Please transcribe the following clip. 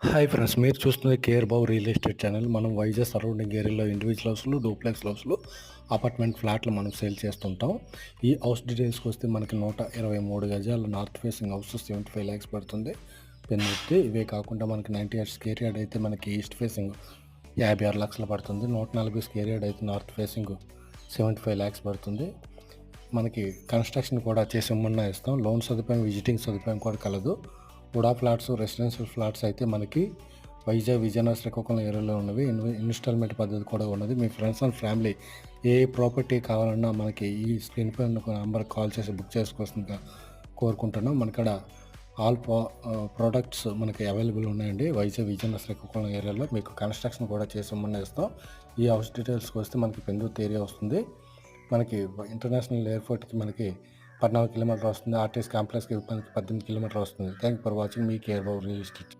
Hi friends, మీరు చూస్తున్నది care బావ్ రియల్ ఎస్టేట్ ఛానల్. మనం వైజాగ్ సరౌండింగ్ ఏరియాలో ఇండివిజువల్ హౌస్లు, డూప్లెక్స్ హౌస్లు, అపార్ట్మెంట్ ఫ్లాట్లు మనం సేల్ చేస్తుంటాం. ఈ హౌస్ డీటెయిల్స్కి వస్తే మనకి 123 గజాల నార్త్ ఫేసింగ్ హౌస్ 75 lakhs పడుతుంది పెన్నుర్తి. ఇవే కాకుండా మనకి 90 years స్క్వేర్ యార్డ్ అయితే మనకి ఈస్ట్ ఫేసింగ్ 56 లక్షలు పడుతుంది. 140 స్క్వేర్ యార్డ్ అయితే నార్త్ ఫేసింగ్ 75 lakhs పడుతుంది. మనకి కన్స్ట్రక్షన్ కూడా చేసి ఇమ్మన్నా ఇస్తాం. లోన్ సదుపాయం, విజిటింగ్ సదుపాయం కూడా కలదు. వుడా ఫ్లాట్స్, రెసిడెన్షియల్ ఫ్లాట్స్ అయితే మనకి వైజాగ్, విజయనగరం, శ్రీకాకుళం ఏరియాలో ఉన్నవి. ఇన్స్టాల్మెంట్ పద్ధతి కూడా ఉన్నది. మీ ఫ్రెండ్స్ అండ్ ఫ్యామిలీ ఏ ప్రాపర్టీ కావాలన్నా మనకి ఈ స్క్రీన్ పై ఉన్న నెంబర్కి కాల్ చేసి బుక్ చేసుకోవాల్సిందిగా కోరుకుంటున్నాం. మనకడ ఆల్ ప్రోడక్ట్స్ మనకి అవైలబుల్ ఉన్నాయండి. వైజాగ్, విజయనగరం, శ్రీకాకుళం ఏరియాలో మీకు కన్స్ట్రక్షన్ కూడా చేసి ఇమ్మన్నా ఇస్తాం. ఈ హౌస్ డీటెయిల్స్కి వస్తే మనకి పెందుర్తి ఏరియా వస్తుంది. మనకి ఇంటర్నేషనల్ ఎయిర్పోర్ట్కి మనకి 14 కిలోమీటర్ వస్తుంది. ఆర్టీసీ కాంప్లెక్స్కి మనకి 18 కిలోమీటర్ వస్తుంది. Thank you for watching me care బావ్ రియల్ ఎస్టేట్.